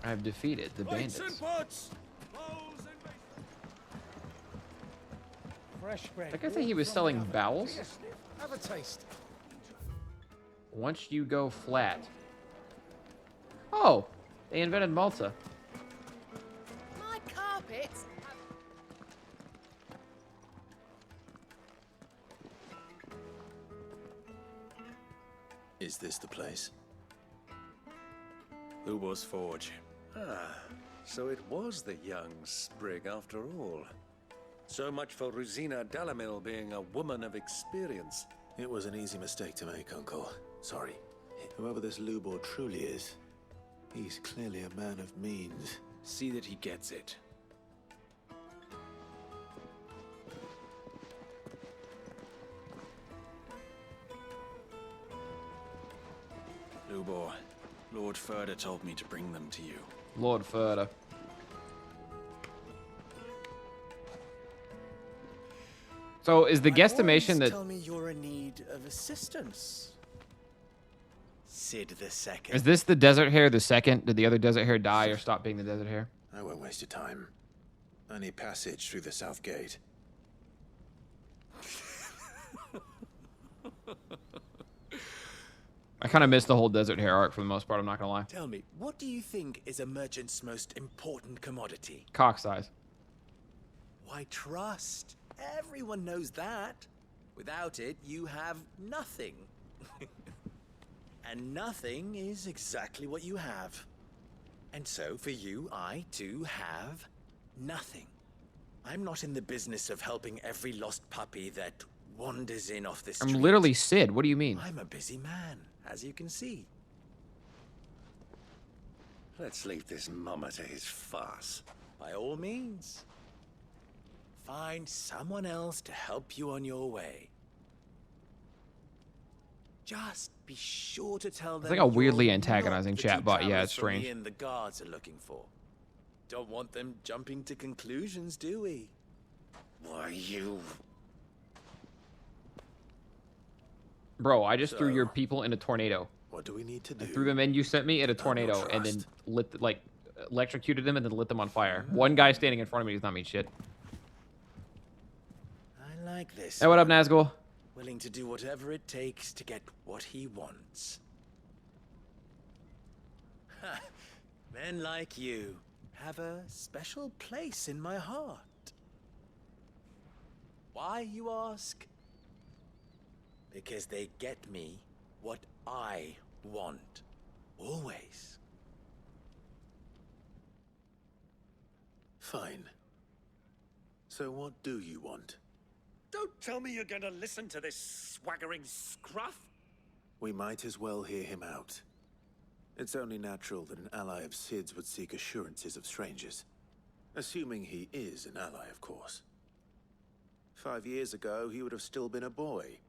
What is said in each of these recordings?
I've defeated the bandits. Like I say, he was selling bowels. Have a taste. Once you go flat. Oh, they invented Malta. My carpets. Is this the place? Lubor's Forge. Ah, so it was the young sprig after all. So much for Ruzena Dalimil being a woman of experience. It was an easy mistake to make, Uncle. Sorry. Whoever this Lubor truly is, he's clearly a man of means. See that he gets it. Lubor, Lord Furder told me to bring them to you. Lord Furder. So is the guesstimation that... Tell me you're in need of assistance. Sid the Second. Is this the Desert Hare the second? Did the other Desert Hare die or stop being the Desert Hare? I won't waste your time. I need passage through the south gate. I kind of missed the whole Desert Hare arc for the most part, I'm not gonna lie. Tell me, what do you think is a merchant's most important commodity? Cock size. Why, trust. Everyone knows that. Without it, you have nothing. And nothing is exactly what you have. And so, for you, I, too, have nothing. I'm not in the business of helping every lost puppy that wanders in off the street. I'm literally Sid, what do you mean? I'm a busy man, as you can see. Let's leave this mummer to his farce. By all means. Find someone else to help you on your way. Just be sure to tell them. It's like a weirdly you're antagonizing not the chat two bot. Yeah, travelers it's from strange. the inn the guards are looking for. Don't want them jumping to conclusions, do we? Why, you... Bro, I just threw your people in a tornado. What do we need to do? I threw the men you sent me in a tornado and then electrocuted them and then lit them on fire. One guy standing in front of me does not mean shit. I like this. Hey, what up, Nazgul? Willing to do whatever it takes to get what he wants. Ha! Men like you have a special place in my heart. Why, you ask? Because they get me what I want. Always. Fine. So what do you want? Don't tell me you're going to listen to this swaggering scruff. We might as well hear him out. It's only natural that an ally of Sid's would seek assurances of strangers. Assuming he is an ally, of course. 5 years ago, he would have still been a boy.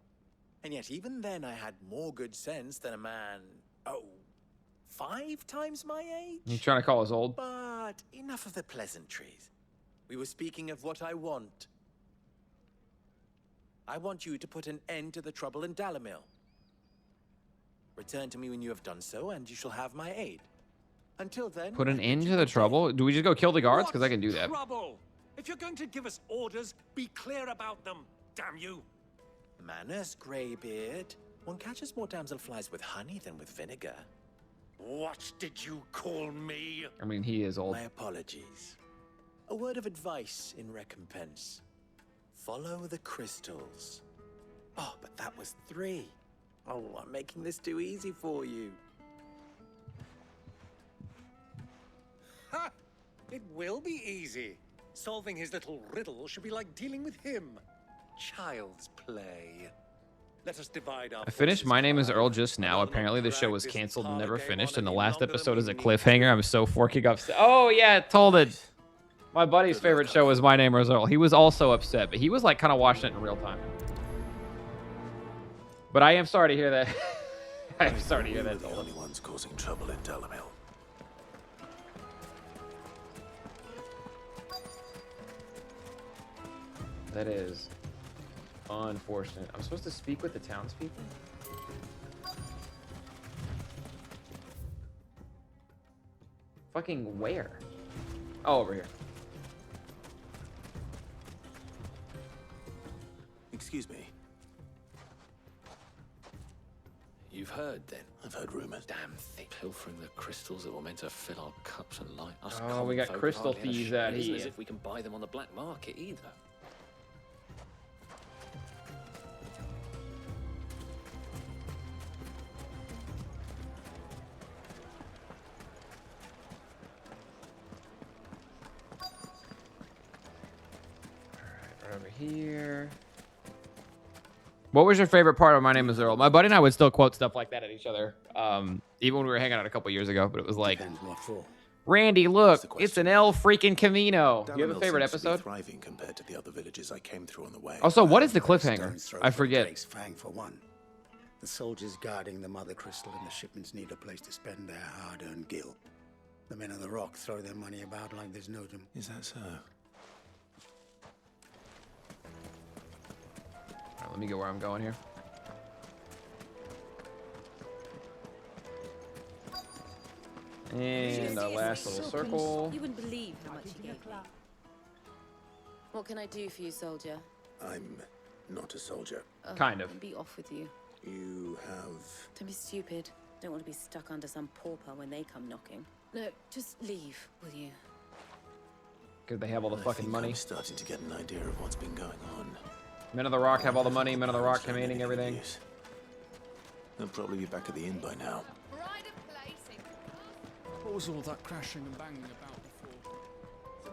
And yet even then I had more good sense than a man, 5 times my age? You trying to call us old? But enough of the pleasantries. We were speaking of what I want. I want you to put an end to the trouble in Dalimil. Return to me when you have done so, and you shall have my aid. Until then... Put an end to the trouble? Do we just go kill the guards? Because I can do that. Trouble? If you're going to give us orders, be clear about them, damn you. Manners, Greybeard. One catches more damselflies with honey than with vinegar. What did you call me? I mean, he is old. My apologies. A word of advice in recompense. Follow the crystals. Oh, but that was 3. Oh, I'm making this too easy for you. Ha! It will be easy. Solving his little riddle should be like dealing with him. Child's play. Let us divide our I finished forces. My Name is Earl just now. Apparently the show was canceled and never finished, and the last episode is a cliffhanger. I'm so forking upset. Oh, yeah, told it. My buddy's favorite show was My Name is Earl. He was also upset, but he was like kind of watching it in real time. But I am sorry to hear that. I'm sorry to hear that. We're the only ones causing trouble in Dalimil. That is unfortunate. I'm supposed to speak with the townspeople? Fucking where? Oh, over here. Excuse me. You've heard, then? I've heard rumors. Damn thing. Pilfering the crystals that were meant to fill our cups and light us. Oh, we got common folk crystal hardly have a thieves shame. out It isn't here. as if we can buy them on the black market either. Right over here. What was your favorite part of My Name is Earl? My buddy and I would still quote stuff like that at each other, even when we were hanging out a couple years ago. But it was like, Depends what for. Randy, look, it's an El freaking Camino. Do you have a Dalimil favorite seems to be episode? thriving compared to the other villages I came through on the way. Also, what is the Stone's cliffhanger? throw I for forget. Drake's Fang for one. The soldiers guarding the mother crystal and the shipments need a place to spend their hard-earned gil. The men on the rock throw their money about like there's no tomorrow. Is that so? All right, let me go where I'm going here. And a last little circle. You wouldn't believe how much he gave me. What can I do for you, soldier? I'm not a soldier. Oh, Kind of. then be off with you. You have... Don't be stupid. Don't want to be stuck under some pauper when they come knocking. No, just leave, will you? Because they have all the I fucking think money. I'm starting to get an idea of what's been going on. Men of the Rock have all the money. Men of the Rock Showing commanding anything of everything. use. They'll probably be back at the inn by now. Pride of place in... What was all that crashing and banging about before?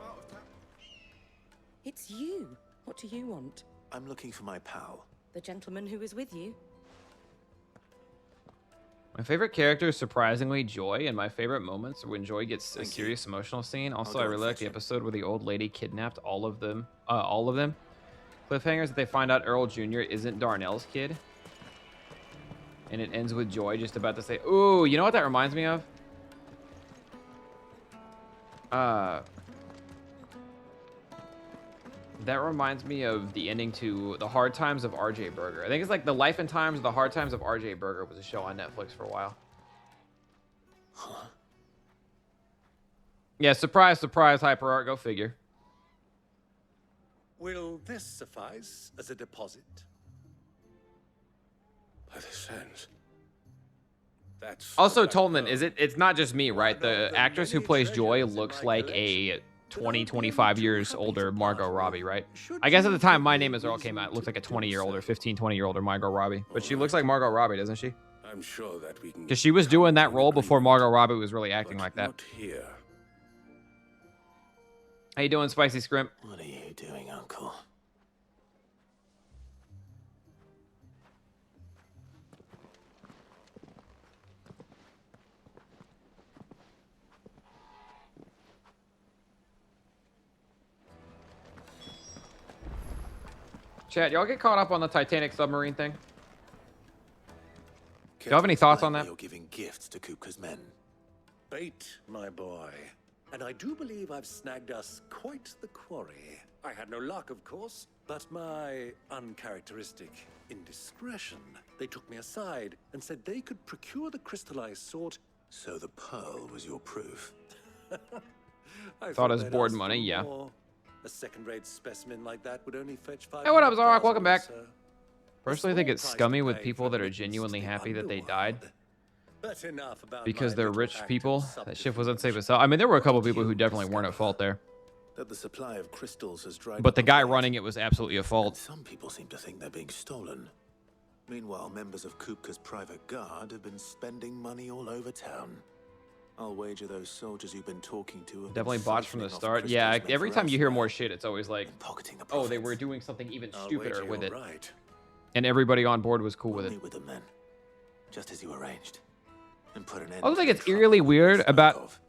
It's you. What do you want? I'm looking for my pal. The gentleman who was with you? My favorite character is surprisingly Joy, and my favorite moments are when Joy gets a Thank you. serious emotional scene. Also, go I and really like fetch the him. episode where the old lady kidnapped all of them. Cliffhangers that they find out Earl Jr. isn't Darnell's kid. And it ends with Joy just about to say, ooh, you know what that reminds me of? That reminds me of the ending to The Hard Times of R.J. Berger. I think it's like The Life and Times of the Hard Times of R.J. Berger was a show on Netflix for a while. Yeah, surprise, surprise, HyperArt, go figure. Will this suffice as a deposit? By the sense. That's Also, the black Tolman, pearl. it's not just me, right? One The of the actress who many plays Joy treasures in looks my like a collection. 20, But I'd 25 be years happy to older part Margot with. Robbie, right? Should I guess at you the time, give My me Name is Earl came reason out. It looks to like a do 20-year-older, so? 15, 20-year-older Margot Robbie. But she looks like Margot Robbie, doesn't she? I'm sure that we can. Because she was doing that role before Margot Robbie was really acting like that. Not here. How you doing, Spicy Scrimp? What are you doing, Uncle? Chat, y'all get caught up on the Titanic submarine thing? Do you have any thoughts on that? You're giving gifts to Kupka's men. Bait, my boy. And I do believe I've snagged us quite the quarry. I had no luck, of course, but my uncharacteristic indiscretion. They took me aside and said they could procure the crystallized sort. So the pearl was your proof. I Thought as they'd board ask for money, yeah. more. A second-rate specimen like that would only fetch 5. Hey, what up, Zarok? Welcome back. So. Personally, I think it's Small price scummy to with pay people for that are admittance genuinely to the happy that they died. underworld. But enough about Because my they're little rich act of people. That ship was unsafe subterfuge. as hell. I mean, there were a couple What people do who you definitely weren't at discover? fault there. That the supply of crystals has dried But the up guy of late. running it was absolutely a And fault. some people seem to think they're being stolen. Meanwhile, members of Kupka's private guard have been spending money all over town. I'll wager those soldiers you've been talking to have Definitely been botched from the siphoning off start. crystals Yeah, meant every for time you hear more elsewhere shit, it's always like, and pocketing the oh, they profits. were doing something even I'll stupider wager with you're it. right. And everybody on board was cool with We'll it. meet with them then, just as you arranged, and put an end. I also think to it's the eerily trouble weird you spoke about of.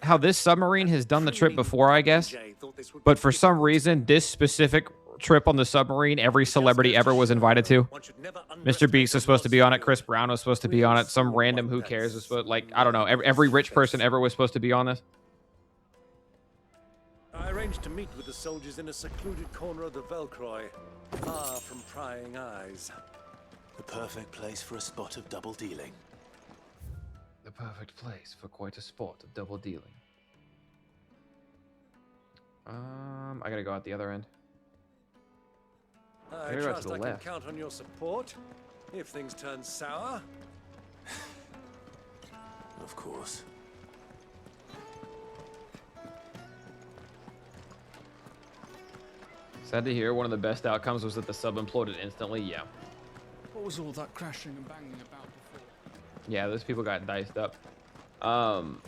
how this submarine has done the trip Truly, before, I guess. Jay thought this would But be for some difficult. reason, this specific trip on the submarine, every celebrity ever was invited to. One should never Mr. underestimate Beast the was supposed to be on it. loss Chris of Brown was supposed to be on it. Some random who cares was supposed, like, I don't know. Every rich person ever was supposed to be on this. I arranged to meet with the soldiers in a secluded corner of the Velcroy, far from prying eyes. The perfect place for a spot of double dealing. The perfect place for quite a sport of double dealing. I gotta go out the other end. I gotta go to trust the I left. can count on your support if things turn sour. Of course. Sad to hear one of the best outcomes was that the sub imploded instantly. Yeah. What was all that crashing and banging about before? Yeah, those people got diced up. And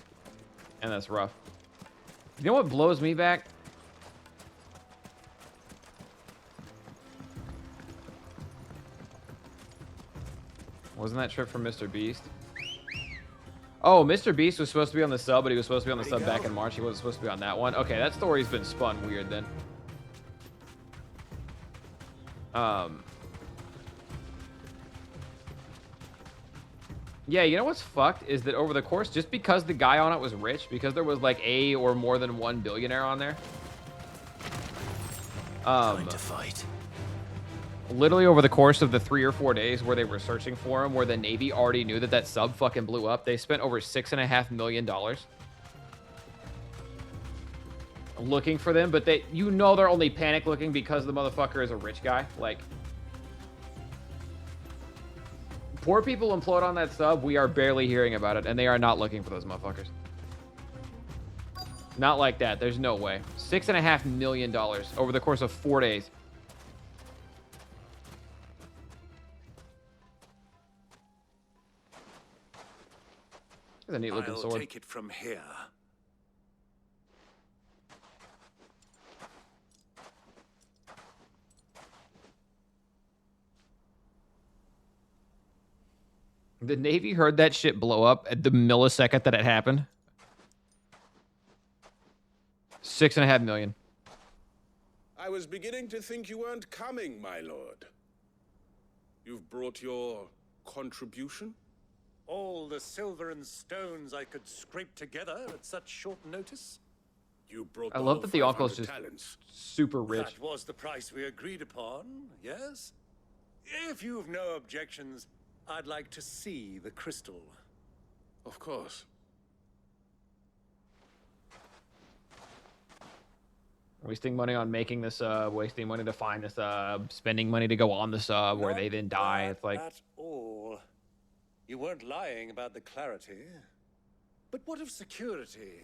that's rough. You know what blows me back? Wasn't that trip from Mr. Beast? Oh, Mr. Beast was supposed to be on the sub, but he was supposed to be on the sub back in March. He wasn't supposed to be on that one. Okay, that story's been spun weird then. Yeah, you know what's fucked is that over the course, just because the guy on it was rich, because there was like a or more than one billionaire on there. Time to fight. Literally over the course of the 3 or 4 days where they were searching for him, where the Navy already knew that that sub fucking blew up, they spent over $6.5 million looking for them. But they, you know, they're only panic looking because the motherfucker is a rich guy. Like, poor people implode on that sub. We are barely hearing about it, and they are not looking for those motherfuckers. Not like that. There's no way. $6.5 million over the course of 4 days. That's a neat looking sword. I'll take it from here. The Navy heard that shit blow up at the millisecond that it happened. $6.5 million. I was beginning to think you weren't coming, my lord. You've brought your contribution? All the silver and stones I could scrape together at such short notice? You brought I the love whole that the uncle's 500 just talents. super rich. That was the price we agreed upon, yes? If you've no objections, I'd like to see the crystal. Of course. Wasting money on making the sub, wasting money to find the sub, spending money to go on the sub where they then die. It's like, At all. You weren't lying about the clarity. But what of security?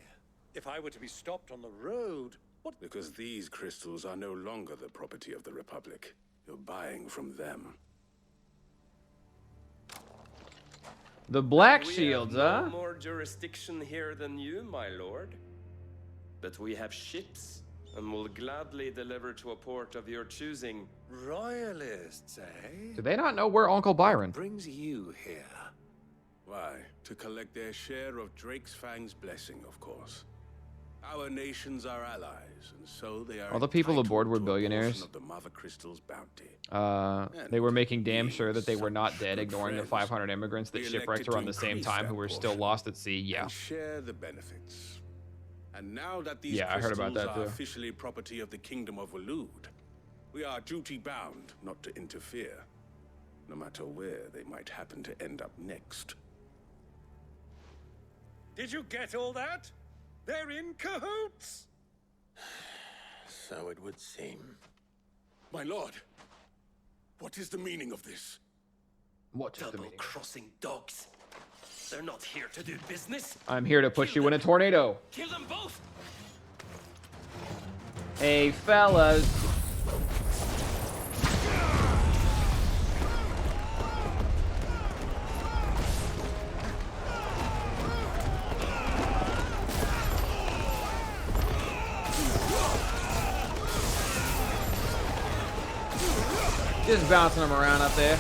If I were to be stopped on the road, what? Because these crystals are no longer the property of the Republic. You're buying from them. the Black We Shields, have huh? no more jurisdiction here than you, my lord. But we have ships, and will gladly deliver to a port of your choosing. Royalists, eh? Do they not know we're Uncle Byron? Brings you here. Why? To collect their share of Drake's Fang's blessing, of course. Our nations are allies, and so they are All the people aboard were entitled to a portion billionaires. of the Mother Crystal's bounty. They were making damn sure that they were not dead, Good ignoring the friends. 500 immigrants that We shipwrecked elected around to the same increase time that who were still portion lost at sea. Yeah. And share the benefits. And now that these Yeah, I heard crystals about that are too. officially property of the Kingdom of Waloed, we are duty-bound not to interfere, no matter where they might happen to end up next. Did you get all that? They're in cahoots! So it would seem. My lord, what is the meaning of this? What is the meaning? Double-crossing dogs. They're not here to do business. I'm here to put you in a tornado. Kill them both! Hey, fellas. Just bouncing them around up there.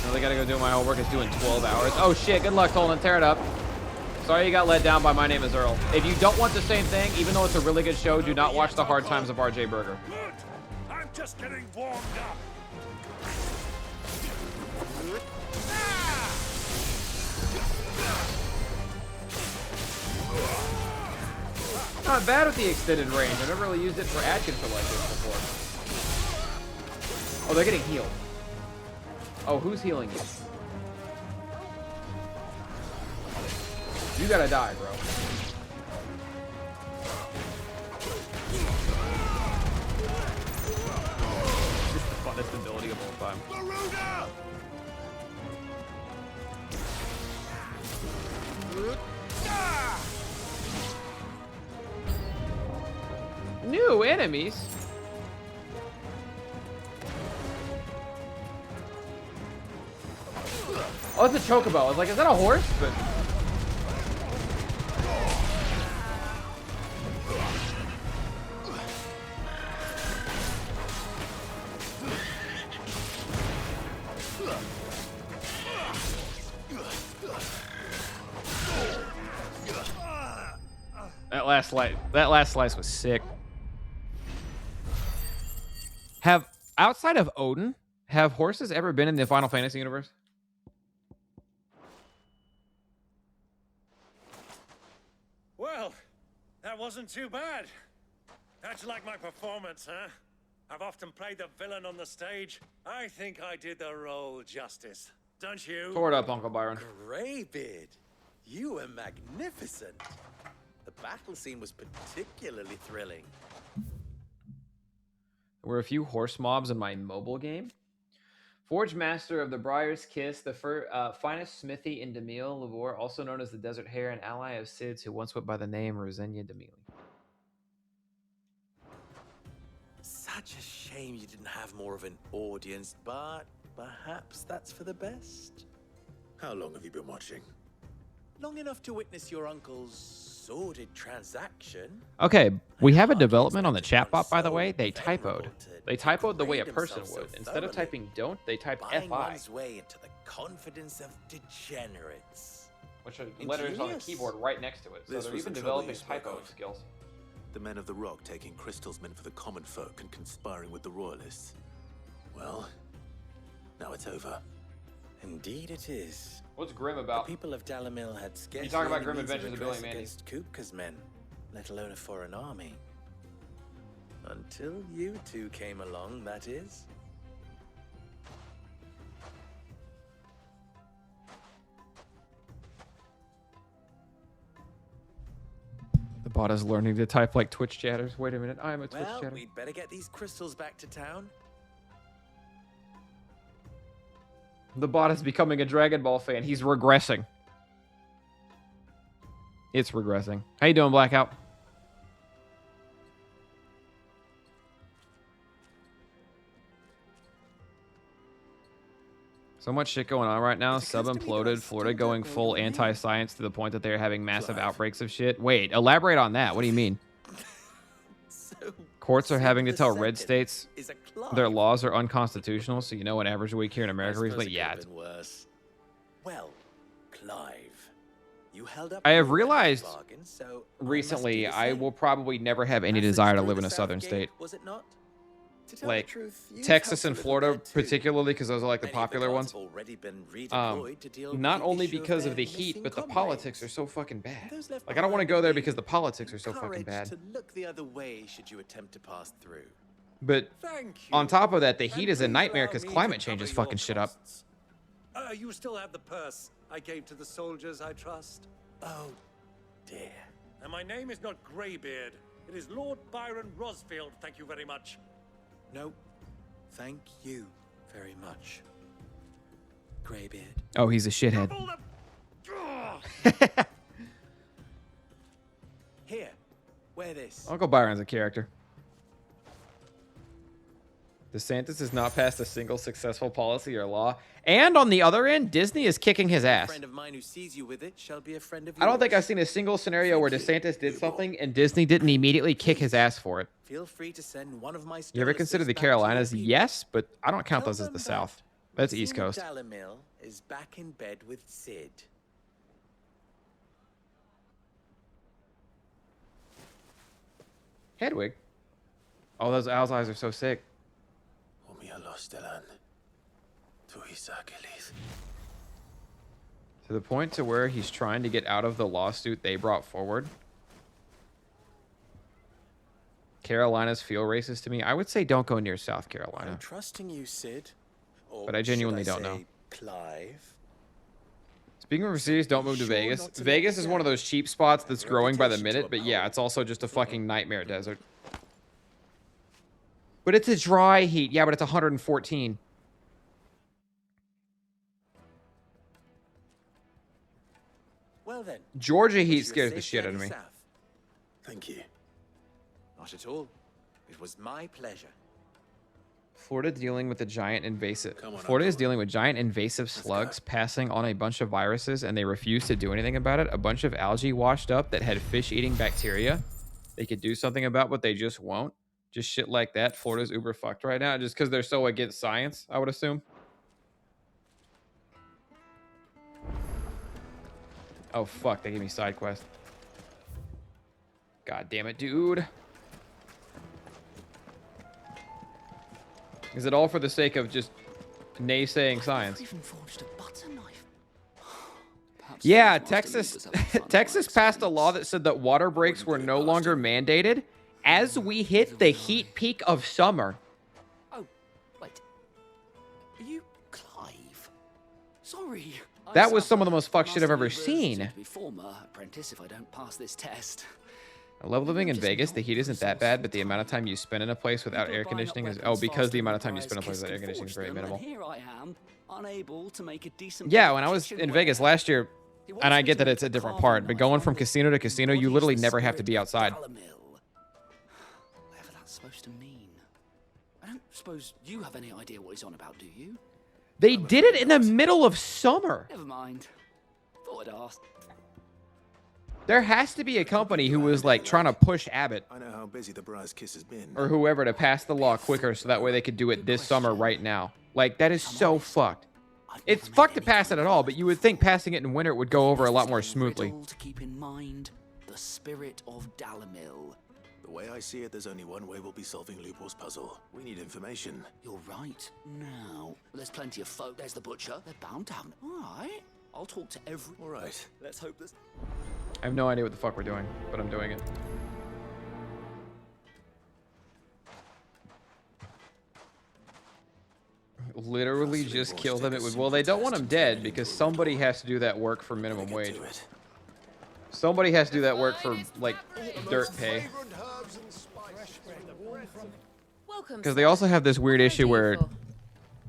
Now they gotta go do my homework. It's doing 12 hours. Oh shit, good luck, Tolan. Tear it up. Sorry you got let down by My Name is Earl. If you don't want the same thing, even though it's a really good show, do not watch The Hard Times of RJ Berger. Good! I'm just getting warmed up. Not bad with the extended range. I've never really used it for ad control like this before. Oh, they're getting healed. Oh, who's healing you? You gotta die, bro. Just the funnest ability of all time. New enemies? Oh, it's a chocobo. I was like, is that a horse? But that last slice was sick. Outside of Odin, have horses ever been in the Final Fantasy universe? Well, that wasn't too bad. How'd you like my performance, huh? I've often played the villain on the stage. I think I did the role justice. Don't you? Tore it up, Uncle Byron. Greybeard, you were magnificent. The battle scene was particularly thrilling. There were a few horse mobs in my mobile game. Forge Master of the Briar's Kiss, the finest smithy in Dalimil, Labor, also known as the Desert Hare, an ally of Cid's who once went by the name Ruzena Dalimil. Such a shame you didn't have more of an audience, but perhaps that's for the best. How long have you been watching? Long enough to witness your uncle's sordid transaction. Okay, we have a development on the chatbot, by the way. They typoed. They typoed the way a person would. Instead of typing don't, they typed Buying FI. one's way into the confidence of degenerates. Which are letters on the keyboard right next to it. So they're even developing typo skills. The men of the Rock taking crystals meant for the common folk and conspiring with the royalists. Well, now it's over. Indeed it is. What's Grim about? The people of Dalimil had scarcely You talking about any Grim means of Adventures of Billy redress Mandy? against Kupka's men, let alone a foreign army. Until you two came along, that is. The bot is learning to type like Twitch chatters. Wait a minute, I am a Twitch Well, chatter. we'd better get these crystals back to town. The bot is becoming a Dragon Ball fan. He's regressing. It's regressing. How you doing, Blackout? So much shit going on right now. Sub imploded. Florida going full anti-science to the point that they're having massive outbreaks of shit. Wait, elaborate on that. What do you mean? Courts are having to tell red states their laws are unconstitutional, so you know an average week here in America recently? Yeah. Well, Clive, you held up I have your realized bargain, so recently I must do the I same. will probably never have any desire to live in a southern state. Was it not? To tell the Like truth, you Texas helped a and little Florida there, too. particularly, because those are like the Many of the popular gods ones. have already been redeployed to deal with Not the only issue because their of the heat, missing but the comrades. politics are so fucking bad. Those left Like, I don't want to behind go there will be because the politics are so fucking encouraged bad. to look the other way should you attempt to pass through. But Thank you. on top of that, the heat And is a please nightmare allow because me to climate change cover is your fucking shit up. costs. You still have the purse I gave to the soldiers, I trust. Oh, dear. And my name is not Greybeard. It is Lord Byron Rosfield. Thank you very much. No, thank you very much, Greybeard. Oh, he's a shithead. Here, wear this. Uncle Byron's a character. DeSantis has not passed a single successful policy or law. And on the other end, Disney is kicking his A ass. friend of mine who sees you with it shall be a friend of yours. I don't think I've seen a single scenario where DeSantis did something and Disney didn't immediately kick his ass for it. Feel free to send one of my You ever consider the Carolinas? Yes, but I don't count those as the South. That's East Coast. Dalimil is back in bed with Cid. Hedwig. Oh, those owl's eyes are so sick. To the point to where he's trying to get out of the lawsuit they brought forward. Carolinas feel racist to me. I would say don't go near South Carolina. I'm trusting you, Sid. Or But I genuinely should I don't know. say Clive. Speaking of overseas, don't move to Vegas. Vegas is one of those cheap spots that's growing by the minute, but yeah, it's also just a fucking nightmare desert. But it's a dry heat. Yeah, but it's 114. Well then. Georgia heat wish you a scares the safe shit out of journey me. south. Thank you. Not at all. It was my pleasure. Florida dealing with a giant invasive. Come on, Florida is Uncle. dealing with giant invasive slugs passing on a bunch of viruses, and they refuse to do anything about it. A bunch of algae washed up that had fish-eating bacteria. They could do something about, but they just won't. Just shit like that. Florida's uber fucked right now, just because they're so against science, I would assume. Oh fuck! They gave me side quest. God damn it, dude. Is it all for the sake of just naysaying science? Even forged a butter knife. Yeah, Texas passed a law that said that water breaks were no longer mandated as we hit the heat peak of summer. Oh, wait. Are you Clive? Sorry. That was some of the most fucked shit I've ever seen. Former apprentice if I don't pass this test. I love living in Vegas. The heat isn't that bad, but the amount of time you spend in a place without air conditioning is... Oh, because the amount of time you spend in a place without air conditioning is very minimal. Here I am, unable to make a decent Yeah, when I was in Vegas last year, and I get that it's a different part, but going from casino to casino, you literally never have to be outside. Dalimil. Whatever that's supposed to mean. I don't suppose you have any idea what he's on about, do you? They did it in the middle of summer. Never mind. Thought I'd ask. There has to be a company who was like trying to push Abbott I know how busy the Briar's Kiss has been. or whoever to pass the law quicker so that way they could do it this summer right now. Like, that is so fucked. It's fucked to pass it at all, but you would think passing it in winter would go over a lot more smoothly. To keep in mind the spirit of Dalimil. The way I see it, there's only one way we'll be solving Lubor's puzzle. We need information. You're right. Now, there's plenty of folk. There's the butcher. They're bound down. All right. I'll talk to every... All right. Let's hope this... I have no idea what the fuck we're doing, but I'm doing it. Literally just kill them. It would. Well, they don't want them dead because somebody has to do that work for minimum wage. Somebody has to do that work for like dirt pay. Because they also have this weird issue where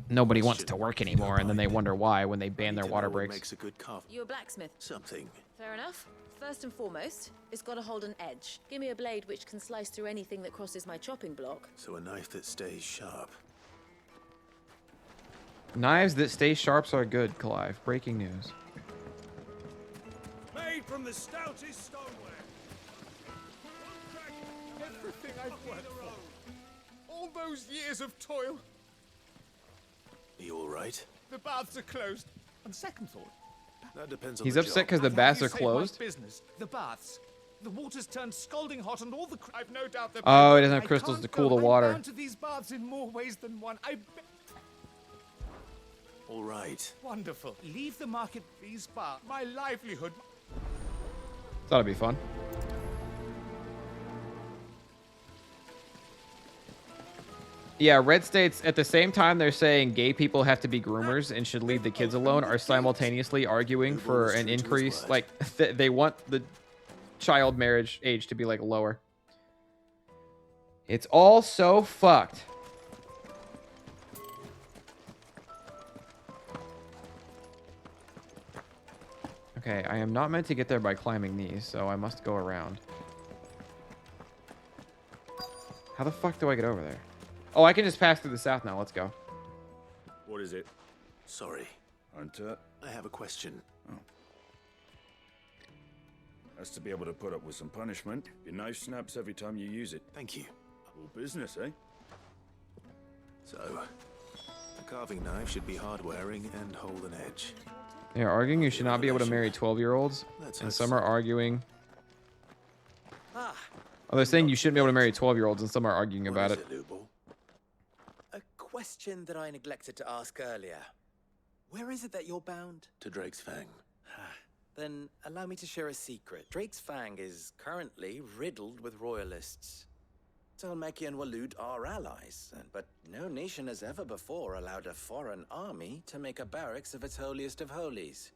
nobody wants to work anymore, and then they wonder why when they ban their water breaks. Makes a good carve. You a blacksmith? Something. Fair enough. First and foremost, it's got to hold an edge. Give me a blade which can slice through anything that crosses my chopping block. So a knife that stays sharp. Knives that stay sharp are good, Clive. Breaking news. Made from the stoutest stoneware. Everything I've worked for. All those years of toil. Are you all right? The baths are closed. On second thought. That depends on He's the upset job. because the I've baths had are you save my closed. Business. The baths. The water's turned scalding hot, and all the. I've no doubt that. Oh, it doesn't have I crystals can't to cool go. the water. I'm bound to these baths in more ways than one. All right. Wonderful. Leave the market. These baths. My livelihood. That'll be fun. Yeah, red states, at the same time they're saying gay people have to be groomers and should leave the kids alone, are simultaneously arguing for an increase. Like, they want the child marriage age to be, like, lower. It's all so fucked. Okay, I am not meant to get there by climbing these, so I must go around. How the fuck do I get over there? Oh, I can just pass through the south now. Let's go. What is it? Sorry. Hunter? I have a question. Has to be able to put up with some punishment. Your knife snaps every time you use it. Thank you. All business, eh? So, a carving knife should be hard-wearing and hold an edge. They're arguing you should not be able to marry 12-year-olds, and some are arguing... Oh, they're saying you shouldn't be able to marry 12-year-olds, and some are arguing about it. A question that I neglected to ask earlier. Where is it that you're bound? To Drake's Fang. Then allow me to share a secret. Drake's Fang is currently riddled with royalists. Dhalmekia and Waloed are allies, but no nation has ever before allowed a foreign army to make a barracks of its holiest of holies.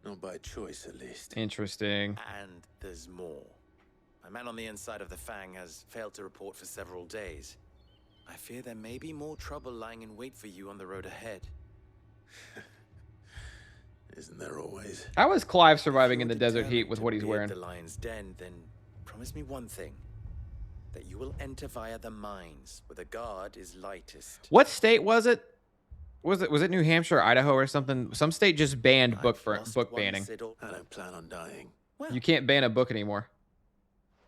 Not by choice, at least. Interesting. And there's more. A man on the inside of the Fang has failed to report for several days. I fear there may be more trouble lying in wait for you on the road ahead. Isn't there always? How is Clive surviving in the desert heat with what he's wearing? The lion's den, then promise me one thing. That you will enter via the mines, where the guard is lightest. What state was it? Was it New Hampshire or Idaho or something? Some state just banned book banning. I don't plan on dying. You can't ban a book anymore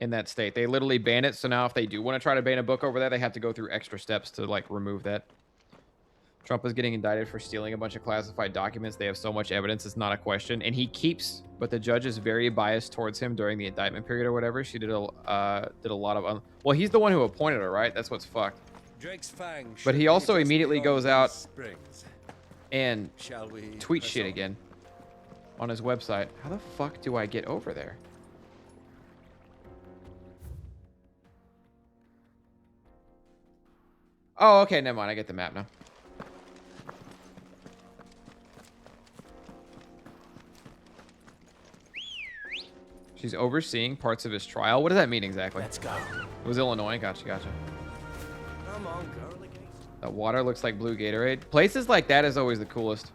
in that state. They literally ban it. So now if they do want to try to ban a book over there, they have to go through extra steps to like remove that. Trump is getting indicted for stealing a bunch of classified documents. They have so much evidence, it's not a question. And he keeps, but the judge is very biased towards him during the indictment period or whatever. She did a lot of, well, he's the one who appointed her, right? That's what's fucked. Drake's Fang But he also immediately goes out springs. and tweets shit again on his website. How the fuck do I get over there? Oh, okay, never mind. I get the map now. She's overseeing parts of his trial. What does that mean exactly? Let's go. It was Illinois. Gotcha. Come on, girly. That water looks like blue Gatorade. Places like that is always the coolest.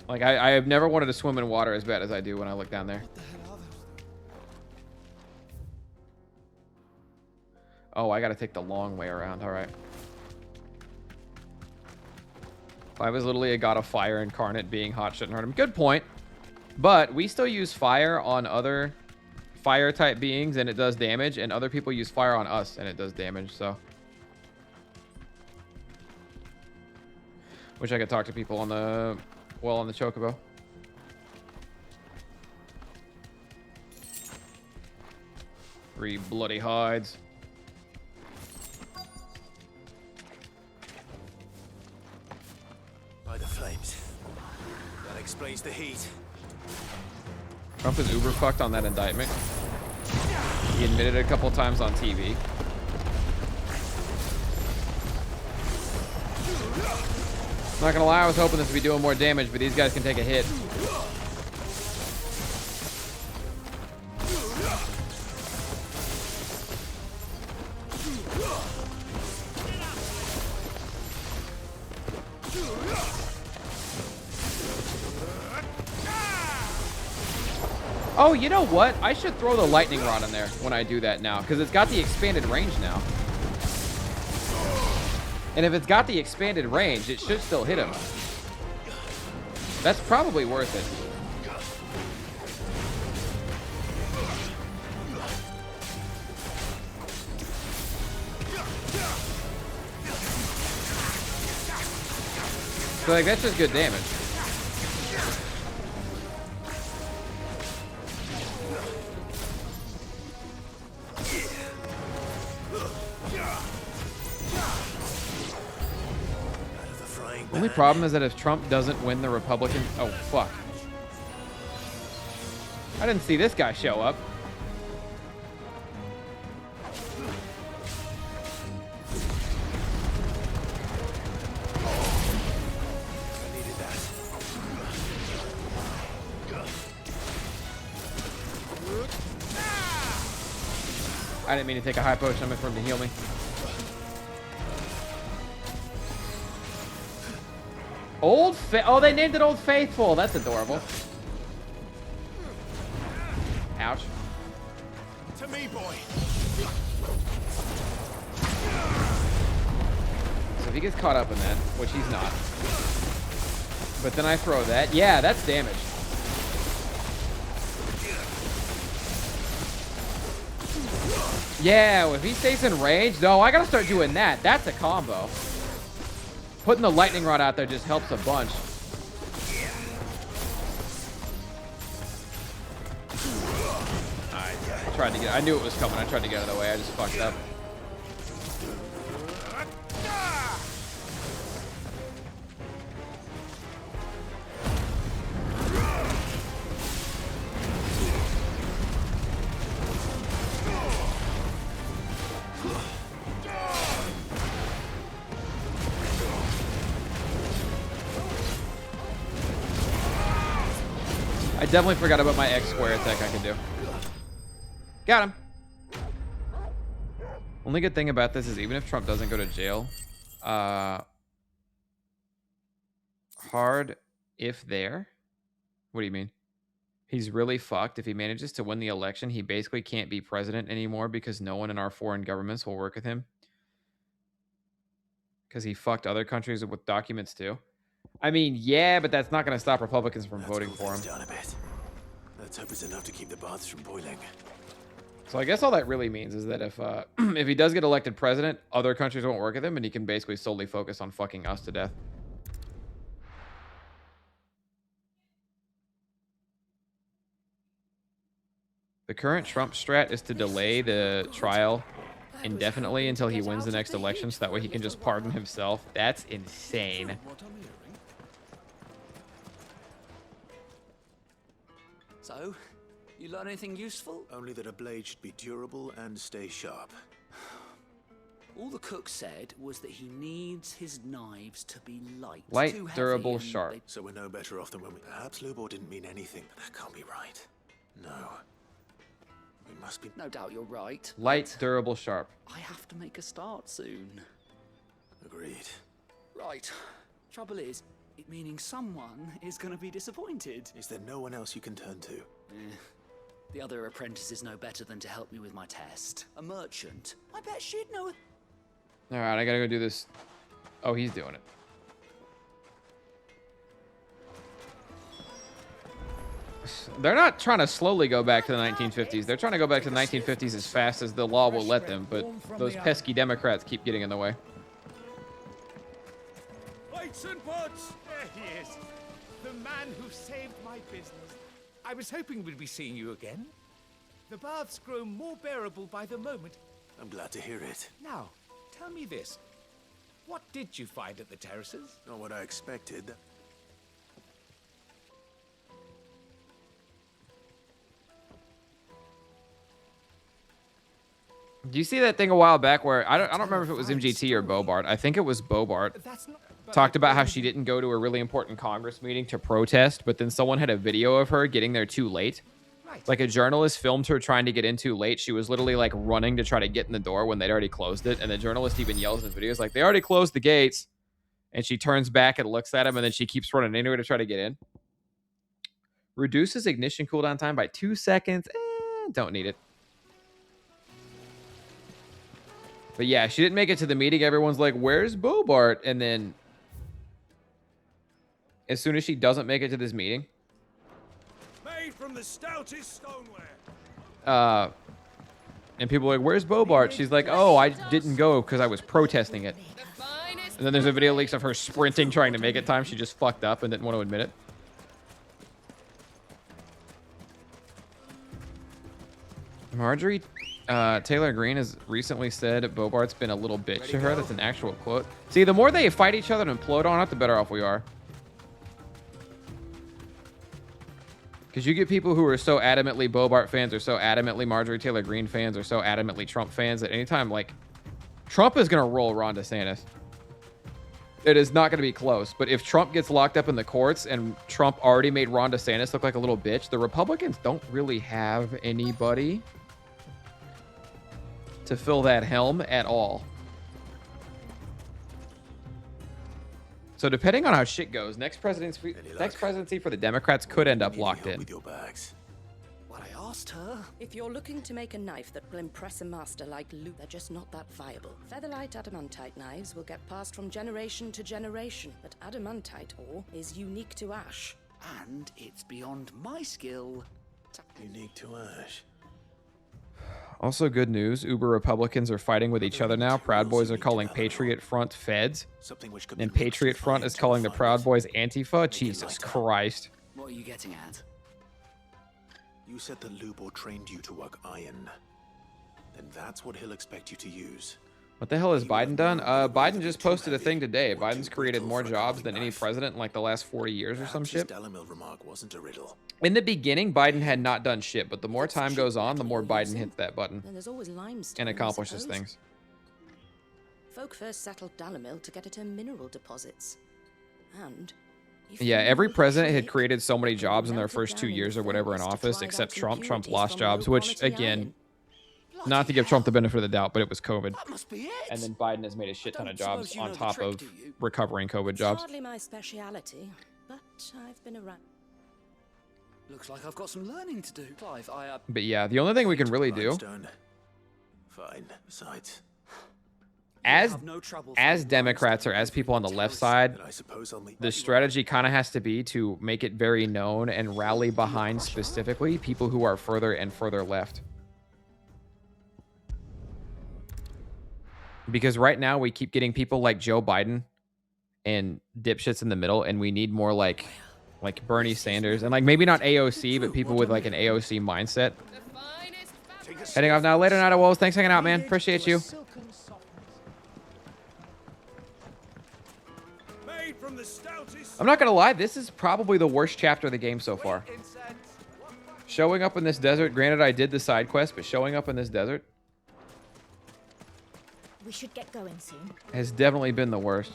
Like, I have never wanted to swim in water as bad as I do when I look down there. Oh, I gotta take the long way around. All right. If I was literally a god of fire incarnate, being hot shouldn't hurt him. Good point. But we still use fire on other fire type beings and it does damage, and other people use fire on us and it does damage, so. Wish I could talk to people on the, well, on the Chocobo. Three bloody hides. By the flames. That explains the heat. Trump is uber fucked on that indictment. He admitted it a couple times on TV. Not gonna lie, I was hoping this would be doing more damage, but these guys can take a hit. Oh, you know what? I should throw the lightning rod in there when I do that now, because it's got the expanded range now. And if it's got the expanded range, it should still hit him. That's probably worth it. So, like, that's just good damage. The only problem is that if Trump doesn't win the Republican... Oh, fuck. I didn't see this guy show up. I didn't mean to take a high potion. I meant for him to heal me. Oh, they named it Old Faithful. That's adorable. Ouch. To me, boy. So if he gets caught up in that, which he's not. But then I throw that. Yeah, that's damage. Yeah, if he stays in range, no, I gotta start doing that. That's a combo. Putting the lightning rod out there just helps a bunch. I tried to get. I knew it was coming. I tried to get out of the way. I just fucked up. I definitely forgot about my X square attack I can do. Got him. Only good thing about this is even if Trump doesn't go to jail, hard if there. What do you mean? He's really fucked. If he manages to win the election, he basically can't be president anymore because no one in our foreign governments will work with him. Because he fucked other countries with documents too. I mean, yeah, but that's not going to stop Republicans from voting for him. Down a bit. Let's hope it's enough to keep the baths from boiling. So I guess all that really means is that if if he does get elected president, other countries won't work with him, and he can basically solely focus on fucking us to death. The current Trump strat is to delay the trial indefinitely until he wins the next election, so that way he can just pardon himself. That's insane. So, you learn anything useful? Only that a blade should be durable and stay sharp. All the cook said was that he needs his knives to be light. Light, too heavy, durable, and sharp. So we're no better off than when we... Perhaps Lubor didn't mean anything, but that can't be right. No. We must be... No doubt you're right. Light, durable, sharp. I have to make a start soon. Agreed. Right. Trouble is, it meaning someone is going to be disappointed. Is there no one else you can turn to? The other apprentices know better than to help me with my test. A merchant. I bet she'd know it. All right, I gotta go do this. Oh, he's doing it. They're not trying to slowly go back to the 1950s. They're trying to go back to the 1950s as fast as the law will let them, but those pesky Democrats keep getting in the way. Lights and buds! There he is. The man who saved my business. I was hoping we'd be seeing you again. The baths grow more bearable by the moment. I'm glad to hear it. Now, tell me this. What did you find at the terraces? Not what I expected. Do you see that thing a while back where I don't remember if it was MGT or Bobart. I think it was Bobart. Talked about how she didn't go to a really important Congress meeting to protest, but then someone had a video of her getting there too late. Like a journalist filmed her trying to get in too late. She was literally like running to try to get in the door when they'd already closed it. And the journalist even yells in his videos like, they already closed the gates. And she turns back and looks at him, and then she keeps running anyway to try to get in. Reduces ignition cooldown time by 2 seconds. Don't need it. But yeah, she didn't make it to the meeting. Everyone's like, where's Bobart? And then as soon as she doesn't make it to this meeting, Made from the stoutest stoneware. and people are like, where's Bobart? She's like, oh, I didn't go because I was protesting it. And then there's a video leaks of her sprinting trying to make it time. She just fucked up and didn't want to admit it. Marjorie Taylor Greene has recently said Bobart's been a little bitch to her. That's an actual quote. See, the more they fight each other and implode on it, the better off we are. Because you get people who are so adamantly Bobart fans or so adamantly Marjorie Taylor Greene fans or so adamantly Trump fans that anytime, like, Trump is going to roll Ron DeSantis. It is not going to be close. But if Trump gets locked up in the courts and Trump already made Ron DeSantis look like a little bitch, the Republicans don't really have anybody to fill that helm at all. So depending on how shit goes, next presidency for the Democrats could end up locked in. What I asked her. If you're looking to make a knife that will impress a master like Luke, they're just not that viable. Featherlight adamantite knives will get passed from generation to generation, but adamantite ore is unique to Ash. And it's beyond my skill. Unique to Ash. Also good news, Uber Republicans are fighting with each other now. Proud Boys are calling Patriot Front Feds. And Patriot Front is calling the Proud Boys Antifa. Jesus Christ. What are you getting at? You said that Lubor trained you to work iron. Then that's what he'll expect you to use. What the hell has Biden done? Biden just posted a thing today. Biden's created more jobs than any president in like the last 40 years or some shit. Dalimil remark wasn't a riddle. In the beginning, Biden had not done shit, but the more time goes on, the more Biden hits that button Then there's always limestone, and accomplishes I suppose. things. Folk first settled Dalimil to get at her mineral deposits. And Yeah, every president had created so many jobs in their first 2 years or whatever in office, except Trump. Trump lost jobs, which, again, not to give Trump the benefit of the doubt, but it was COVID. That must be it. And then Biden has made a shit ton of jobs suppose you on know the top trick, of do you? recovering COVID jobs. Hardly my speciality, but I've been around. Looks like I've got some learning to do. Clive, But yeah, the only thing we can really do Fine. Besides, as Democrats or as people on the left side, the strategy kind of has to be to make it very known and rally behind specifically people who are further and further left. Because right now we keep getting people like Joe Biden and dipshits in the middle, and we need more like Bernie Sanders and like maybe not AOC, but people with like an AOC mindset. Heading off now. Later night, Wolves. Thanks for hanging out, man. Appreciate you. I'm not gonna lie, this is probably the worst chapter of the game so far. Showing up in this desert, granted I did the side quest, but showing up in this desert We should get going soon. has definitely been the worst.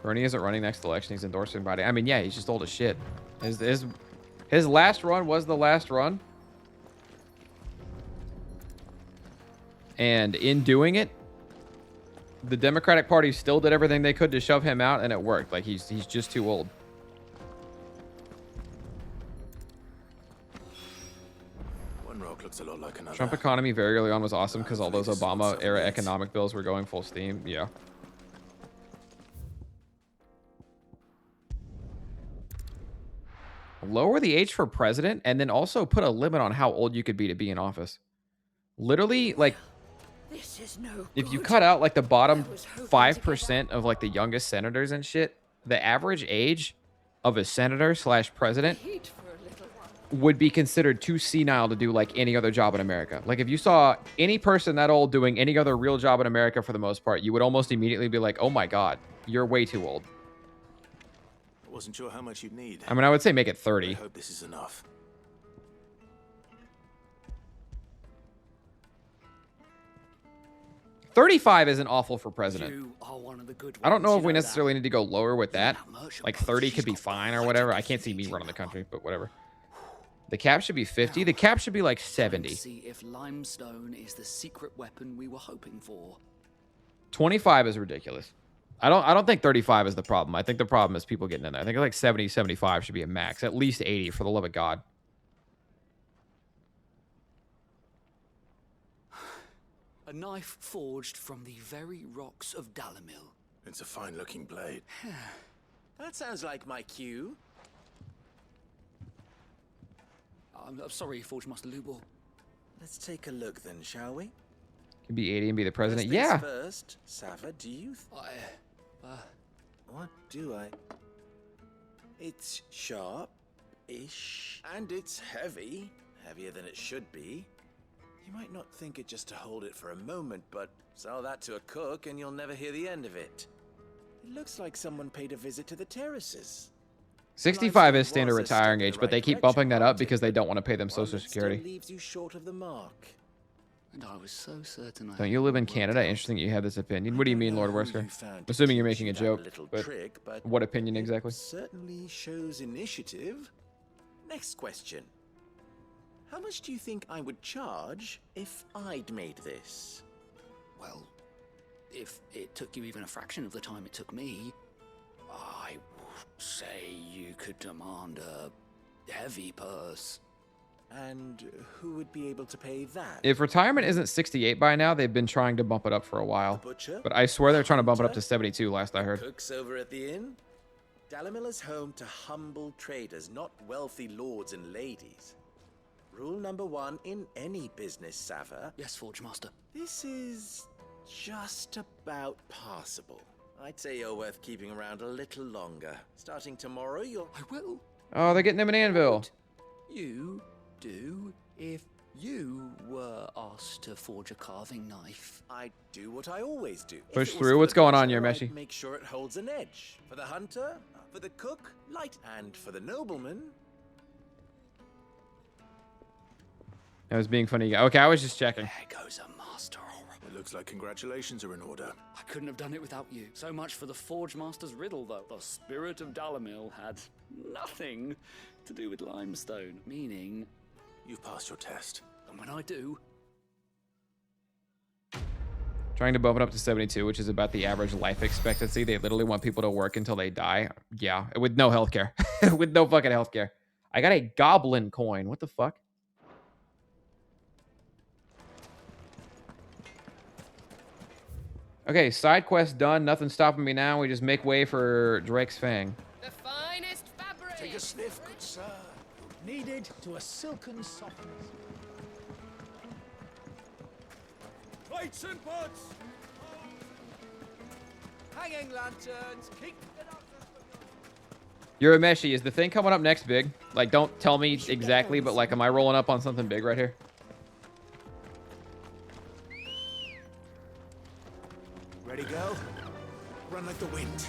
Bernie isn't running next election, he's endorsing Biden. I mean, yeah, he's just old as shit. His last run was the last run. And in doing it, the Democratic Party still did everything they could to shove him out, and it worked. Like, he's just too old. one rock looks a lot like another. Trump economy very early on was awesome because all those Obama-era economic bills were going full steam. Yeah. Lower the age for president, and then also put a limit on how old you could be to be in office. Literally, like, This is no if you cut out like the bottom 5% of like the youngest senators and shit, the average age of a senator / president would be considered too senile to do like any other job in America. Like if you saw any person that old doing any other real job in America for the most part, you would almost immediately be like, oh my God, you're way too old. I wasn't sure how much you'd need. I mean, I would say make it 30. I hope this is enough. 35 isn't awful for president. You are one of the good I don't know ones, if you we know necessarily need to go lower with that. Like 30 could be fine or whatever. I can't see me running the country, but whatever. The cap should be 50. The cap should be like 70. See if limestone is the secret weapon we were hoping for. 25 is ridiculous. I don't think 35 is the problem. I think the problem is people getting in there. I think like 70, 75 should be a max. At least 80 for the love of God. A knife forged from the very rocks of Dalimil. It's a fine-looking blade. That sounds like my cue. I'm sorry, Forge Master Lubor. Let's take a look then, shall we? Could be 80 and be the president. First things Yeah. First, Sava, do you? What do I? It's sharp-ish, and it's heavy, heavier than it should be. You might not think it just to hold it for a moment, but sell that to a cook and you'll never hear the end of it. It looks like someone paid a visit to the terraces. 65 is standard retiring age, but they keep bumping that up because they don't want to pay them Social Security. Leaves you short of the mark. And I was so certain I Don't you live in Canada? Interesting you have this opinion. What do you mean, Lord Wesker? Assuming you're making a joke, but what opinion exactly? Certainly shows initiative. Next question. How much do you think I would charge if I'd made this? Well, if it took you even a fraction of the time it took me, I would say you could demand a heavy purse. And who would be able to pay that? If retirement isn't 68 by now, they've been trying to bump it up for a while. Butcher? But I swear they're trying to bump it up to 72 last I heard. Cooks over at the inn? Dalimil is home to humble traders, not wealthy lords and ladies. Rule number 1 in any business, Sava. Yes, Forge Master. This is just about passable. I'd say you're worth keeping around a little longer. Starting tomorrow, you'll... I will. Oh, they're getting him an anvil. You do if you were asked to forge a carving knife. I'd do what I always do. Push through. What's going on here, Meshi? Make sure it holds an edge. For the hunter, for the cook, light. And for the nobleman... I was being funny. Okay, I was just checking. There goes a master. Looks like congratulations are in order. I couldn't have done it without you. So much for the Forge Master's riddle, though. The spirit of Dalimil had nothing to do with limestone, meaning... You've passed your test. And when I do... Trying to bump it up to 72, which is about the average life expectancy. They literally want people to work until they die. Yeah, with no healthcare. With no fucking healthcare. I got a goblin coin. What the fuck? Okay, side quest done. Nothing stopping me now. We just make way for Drake's Fang. The finest fabric! Take a sniff, good sir. Needed to a silken softness. Lights and pots! Hanging lanterns, keep it up. Urameshi, is the thing coming up next big? Like, don't tell me exactly, but like, am I rolling up on something big right here? Ready, go? Run like the wind.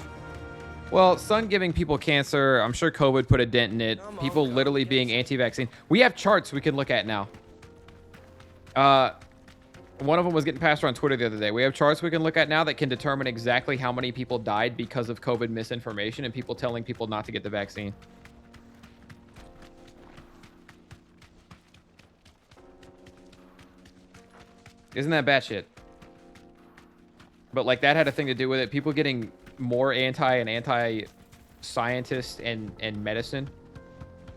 Well, sun giving people cancer. I'm sure COVID put a dent in it. People literally being anti-vaccine. We have charts we can look at now. One of them was getting passed around Twitter the other day. We have charts we can look at now that can determine exactly how many people died because of COVID misinformation and people telling people not to get the vaccine. Isn't that batshit? But like that had a thing to do with it. People getting more anti-scientist and medicine.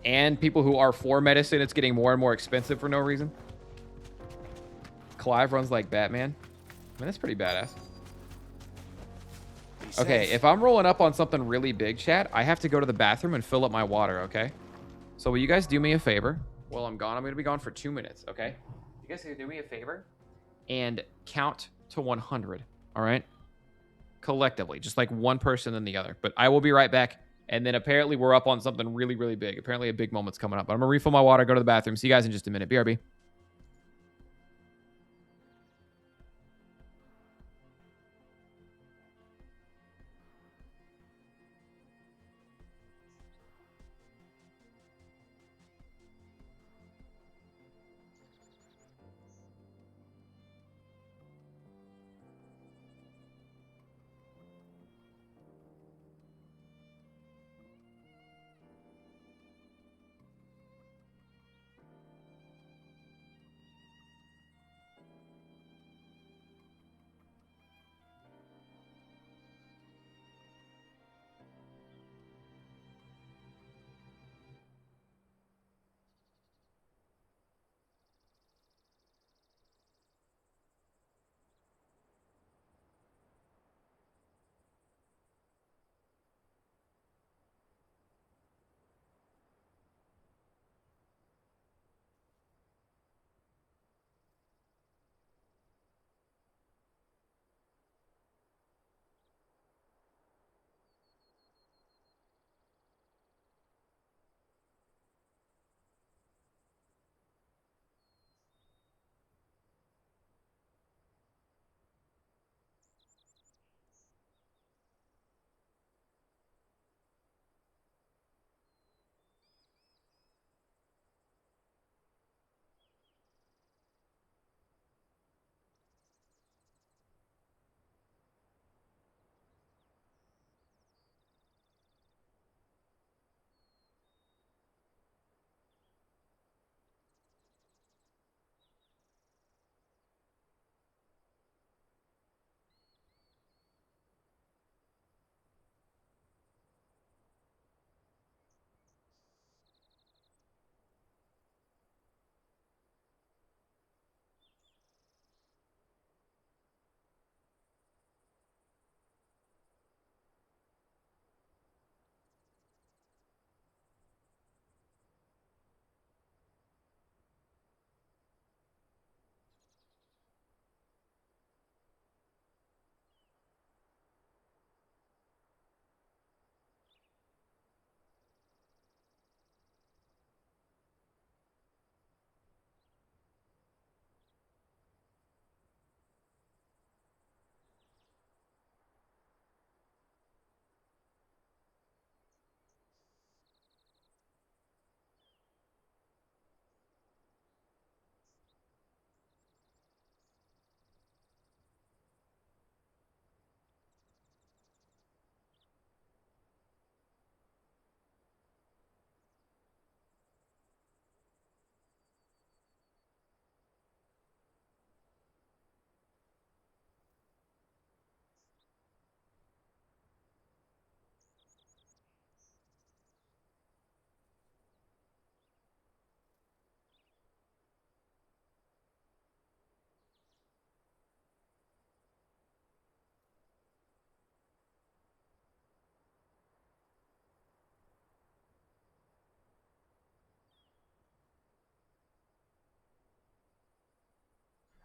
And people who are for medicine, it's getting more and more expensive for no reason. Clive runs like Batman. I mean, that's pretty badass. Okay, if I'm rolling up on something really big, chat, I have to go to the bathroom and fill up my water, okay? So will you guys do me a favor? While I'm gone, I'm going to be gone for 2 minutes, okay? You guys can do me a favor and count to 100, all right? Collectively, just like one person than the other. But I will be right back. And then apparently we're up on something really, really big. Apparently a big moment's coming up. But I'm going to refill my water, go to the bathroom. See you guys in just a minute. BRB.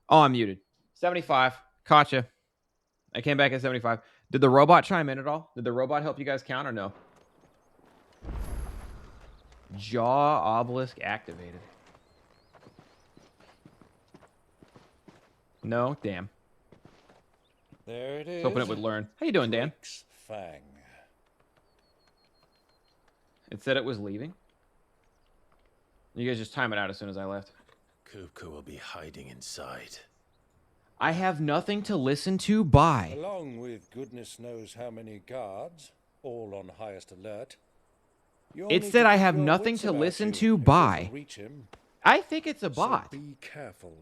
Oh, I'm muted. 75. Caught you. I came back at 75. Did the robot chime in at all? Did the robot help you guys count or no? Jaw obelisk activated. No? Damn. There it I is. was hoping it would learn. How you doing, Dan? Fang. It said it was leaving. You guys just time it out as soon as I left. Kupka will be hiding inside. I have nothing to listen to. Bye. Along with goodness knows how many guards, all on highest alert. It said I have nothing to listen to. Bye. I think it's a bot. So be careful.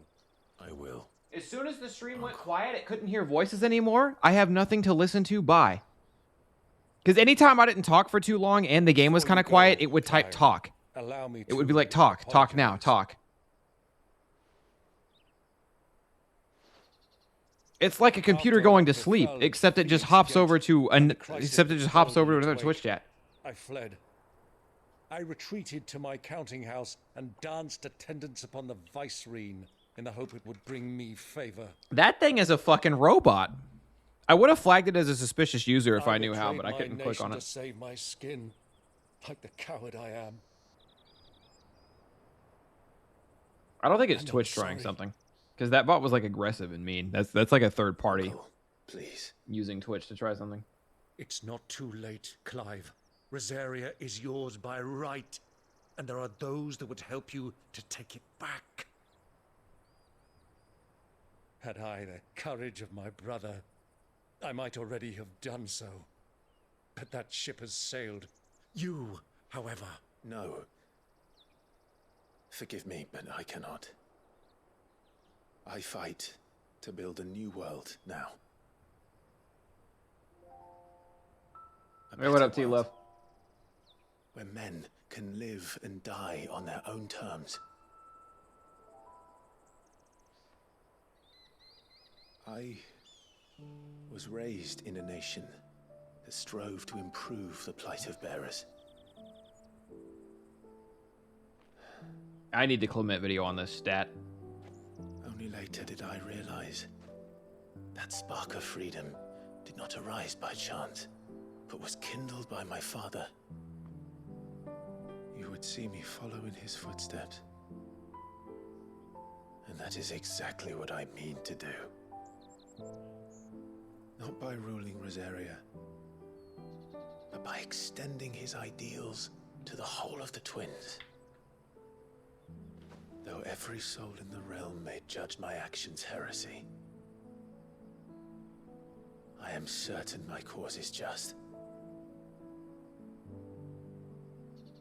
I will. As soon as the stream went quiet, it couldn't hear voices anymore. I have nothing to listen to. Bye. Because anytime I didn't talk for too long and the game was kind of quiet, it would type talk. Allow me. It would be like talk, talk now, talk. It's like a computer going to sleep, except it just hops over to another Twitch chat. I fled. I retreated to my counting house and danced attendance upon the vicereine in the hope it would bring me favor. That thing is a fucking robot. I would have flagged it as a suspicious user if I knew how, but I couldn't click on it. To save my skin, like the coward I am. I don't think it's Twitch trying something, because that bot was like aggressive and mean. That's like a third party, please, using Twitch to try something. It's not too late, Clive. Rosaria is yours by right, and there are those that would help you to take it back. Had I the courage of my brother, I might already have done so. But that ship has sailed. You, however... No. Forgive me, but I cannot. I fight to build a new world now. Hey, what up, T-Love? Where men can live and die on their own terms. I was raised in a nation that strove to improve the plight of bearers. I need to Clement video on this stat. Only later did I realize that spark of freedom did not arise by chance, but was kindled by my father. You would see me follow in his footsteps. And that is exactly what I mean to do. Not by ruling Rosaria, but by extending his ideals to the whole of the twins. Though every soul in the realm may judge my actions heresy, I am certain my cause is just.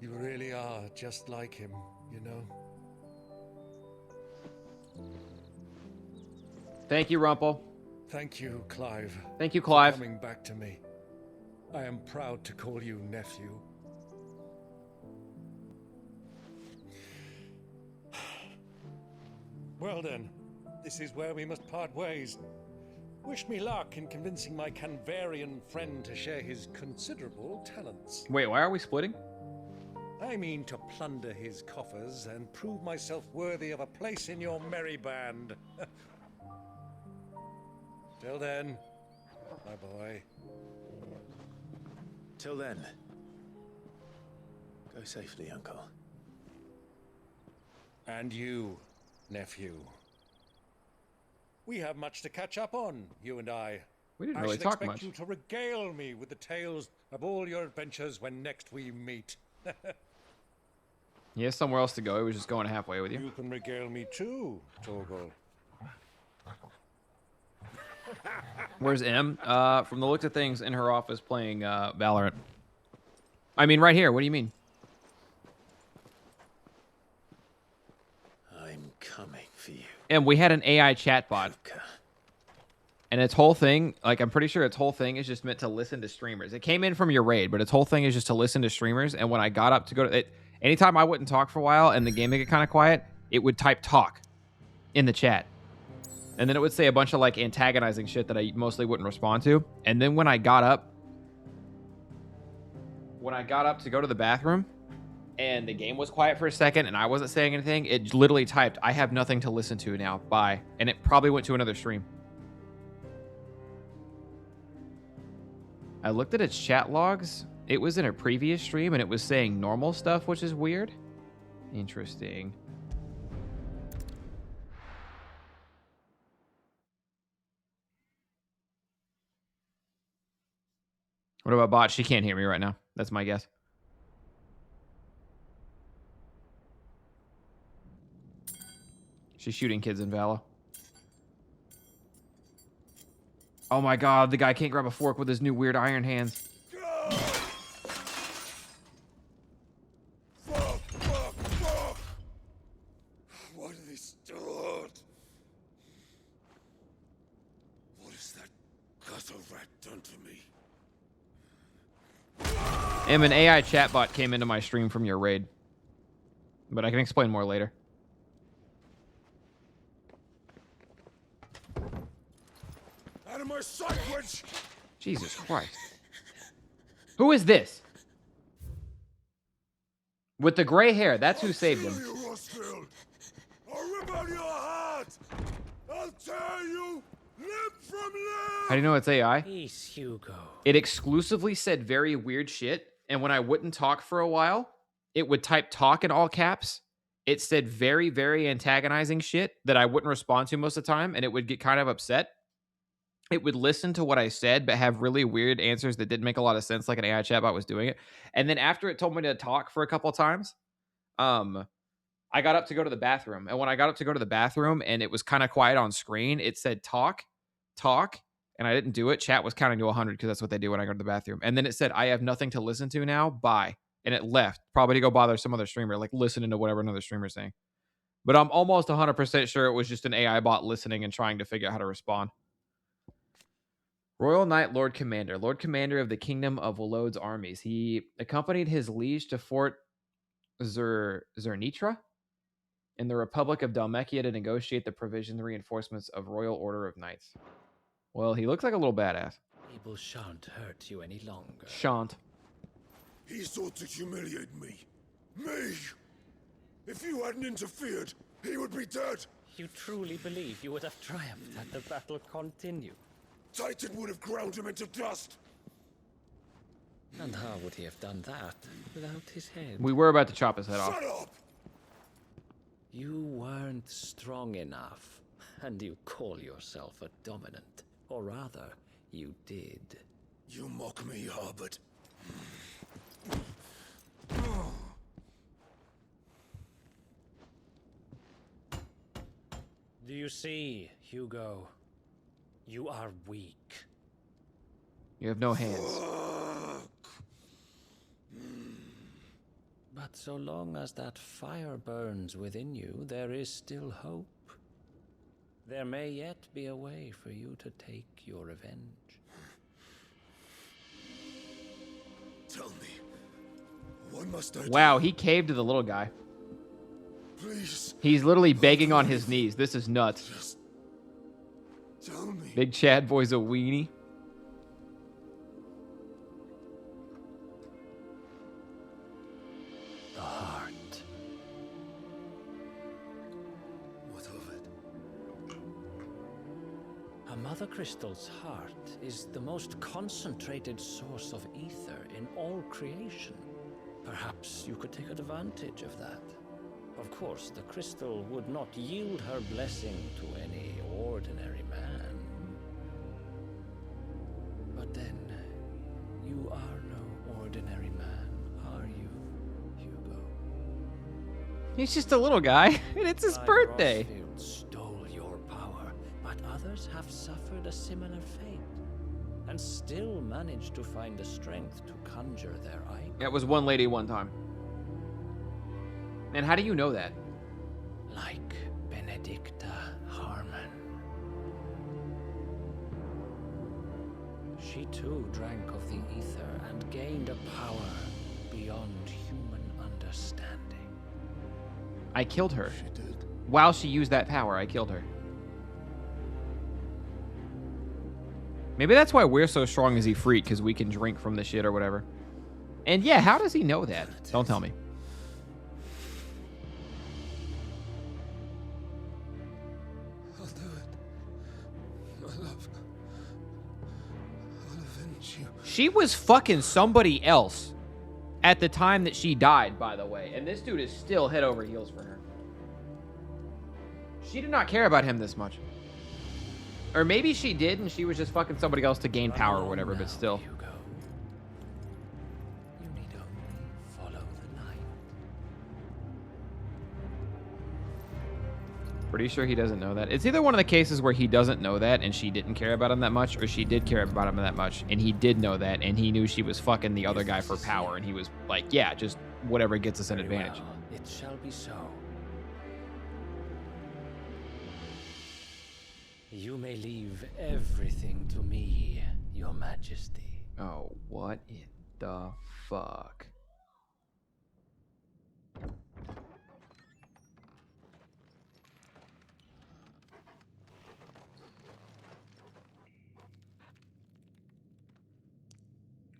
You really are just like him, you know? Thank you, Rumpel. Thank you, Clive. Thank you, Clive. For coming back to me. I am proud to call you nephew. Well then, this is where we must part ways. Wish me luck in convincing my Canvarian friend to share his considerable talents. Wait, why are we splitting? I mean to plunder his coffers and prove myself worthy of a place in your merry band. Till then, my boy. Till then, go safely, Uncle. And you, nephew. We have much to catch up on, you and I. We didn't really talk much. I shall expect you to regale me with the tales of all your adventures when next we meet. He has somewhere else to go. He was just going halfway with you. You can regale me too, Torgal. Where's M? From the looks of things, in her office playing Valorant. I mean, right here. What do you mean? I'm coming for you. And we had an AI chatbot. And its whole thing, like, I'm pretty sure its whole thing is just meant to listen to streamers. It came in from your raid, but its whole thing is just to listen to streamers. And when I got up to go to it, anytime I wouldn't talk for a while and the game would get kind of quiet, it would type talk in the chat. And then it would say a bunch of like antagonizing shit that I mostly wouldn't respond to. And then when I got up to go to the bathroom and the game was quiet for a second and I wasn't saying anything, it literally typed, "I have nothing to listen to now. Bye." And it probably went to another stream. I looked at its chat logs. It was in a previous stream and it was saying normal stuff, which is weird. Interesting. What about bot? She can't hear me right now. That's my guess. She's shooting kids in Valor. Oh my god, the guy can't grab a fork with his new weird iron hands. Fuck, fuck, fuck! Why do they start? What has that gutter rat done to me? An AI chatbot came into my stream from your raid. But I can explain more later. Out of my sight, wench! Jesus Christ. Who is this? With the gray hair, that's who saved him. You, Rossfield! I'll rip out your heart! I'll tear you limb from limb! How do you know it's AI? Peace, Hugo. It exclusively said very weird shit, and when I wouldn't talk for a while, it would type talk in all caps. It said very, very antagonizing shit that I wouldn't respond to most of the time, and it would get kind of upset. It would listen to what I said, but have really weird answers that didn't make a lot of sense, like an AI chatbot was doing it. And then after it told me to talk for a couple of times, I got up to go to the bathroom. And when I got up to go to the bathroom and it was kind of quiet on screen, it said talk, and I didn't do it. Chat was counting to 100 because that's what they do when I go to the bathroom. And then it said, "I have nothing to listen to now. Bye." And it left, probably to go bother some other streamer, like listening to whatever another streamer's saying. But I'm almost 100% sure it was just an AI bot listening and trying to figure out how to respond. Royal Knight Lord Commander. Lord Commander of the Kingdom of Wolode's armies. He accompanied his liege to Fort Zernitra in the Republic of Dalmekia to negotiate the provision and reinforcements of Royal Order of Knights. Well, he looks like a little badass. People shan't hurt you any longer. Shan't. He sought to humiliate me. Me! If you hadn't interfered, he would be dead! You truly believe you would have triumphed had the battle continued? Titan would have ground him into dust! And how would he have done that without his head? We were about to chop his head off. Shut up! You weren't strong enough, and you call yourself a dominant. Or rather, you did. You mock me, Harbert. Do you see, Hugo? You are weak. You have no hands. But so long as that fire burns within you, there is still hope. There may yet be a way for you to take your revenge. Tell me, what must I do? Wow, he caved to the little guy. Please. He's literally begging on his knees. This is nuts. Just tell me. Big Chad boy's a weenie. The heart. What of it? A mother crystal's heart is the most concentrated source of ether in all creation. Perhaps you could take advantage of that. Of course, the crystal would not yield her blessing to any ordinary man. But then, you are no ordinary man, are you, Hugo? He's just a little guy, and it's his birthday. Rossfield stole your power, but others have suffered a similar fate, and still managed to find the strength to conjure their icon. That was one lady one time. And how do you know that? Like Benedicta Harmon. She too drank of the ether and gained a power beyond human understanding. I killed her. She did. While she used that power, I killed her. Maybe that's why we're so strong as Ifrit, because we can drink from the shit or whatever. And yeah, how does he know that? Don't tell me. She was fucking somebody else at the time that she died, by the way. And this dude is still head over heels for her. She did not care about him this much. Or maybe she did and she was just fucking somebody else to gain power or whatever, but still. You need only follow the light. Pretty sure he doesn't know that. It's either one of the cases where he doesn't know that and she didn't care about him that much, or she did care about him that much and he did know that and he knew she was fucking the other guy for power and he was like, yeah, just whatever gets us an advantage. Well, it shall be so. You may leave everything to me, Your Majesty. Oh, what in the fuck?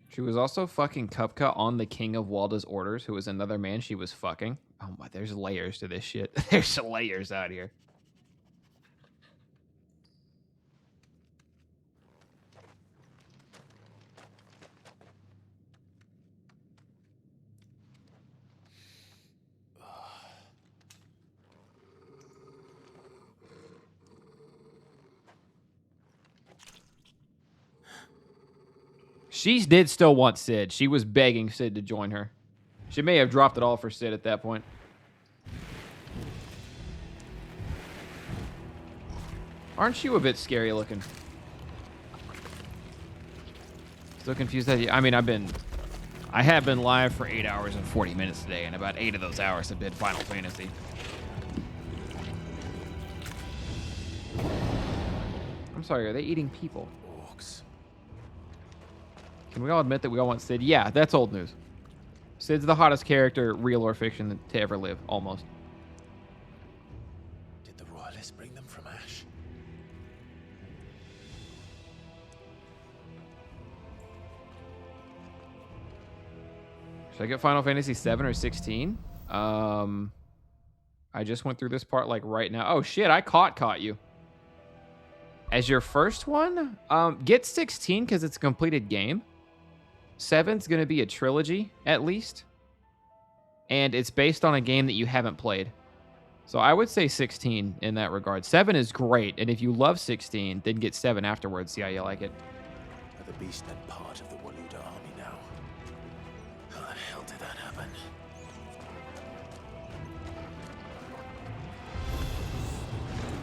She was also fucking Kupka on the King of Walda's orders, who was another man she was fucking. Oh my, there's layers to this shit. There's layers out here. She did still want Sid. She was begging Sid to join her. She may have dropped it all for Sid at that point. Aren't you a bit scary looking? Still confused that I mean, I have been live for 8 hours and 40 minutes today, and about 8 of those hours have been Final Fantasy. I'm sorry, are they eating people? Can we all admit that we all want Sid? Yeah, that's old news. Sid's the hottest character, real or fiction, to ever live, almost. Did the royalists bring them from Ash? Should I get Final Fantasy 7 or 16? I just went through this part like right now. Oh shit, I caught you. As your first one, get 16 because it's a completed game. 7's going to be a trilogy, at least. And it's based on a game that you haven't played. So I would say 16 in that regard. 7 is great, and if you love 16, then get 7 afterwards. See how you like it. Are the beast men part of the Waluda army now? How the hell did that happen?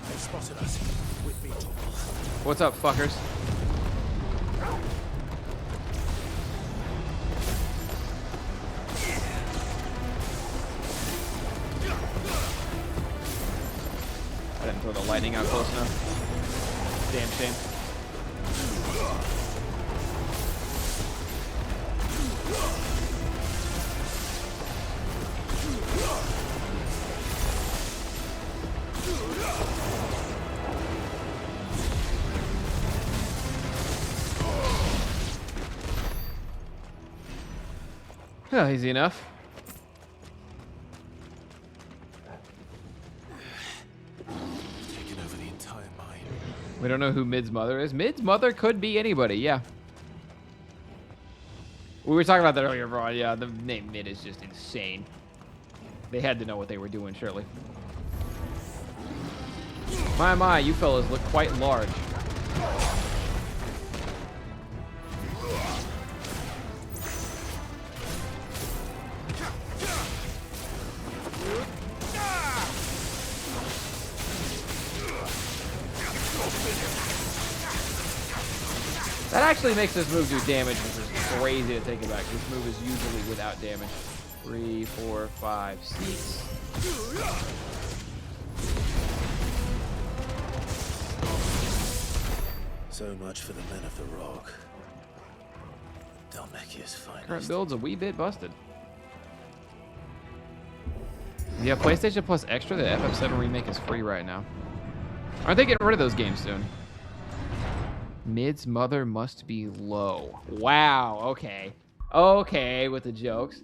They spotted us. With me, Torgal. What's up, fuckers? I didn't throw the lightning out close enough. Damn shame. Oh, easy enough. Taken over the entire mine. We don't know who Mid's mother is. Mid's mother could be anybody, yeah. We were talking about that earlier, bro. Yeah, the name Mid is just insane. They had to know what they were doing, surely. My, you fellas look quite large. That actually makes this move do damage, which is crazy to think about. This move is usually without damage. 3, 4, 5, 6. So much for the men of the rock. Dalmekia's finest. Current build's a wee bit busted. Yeah, PlayStation Plus Extra, the FF7 remake is free right now. Aren't they getting rid of those games soon? Mid's mother must be low. Wow, okay. Okay, with the jokes.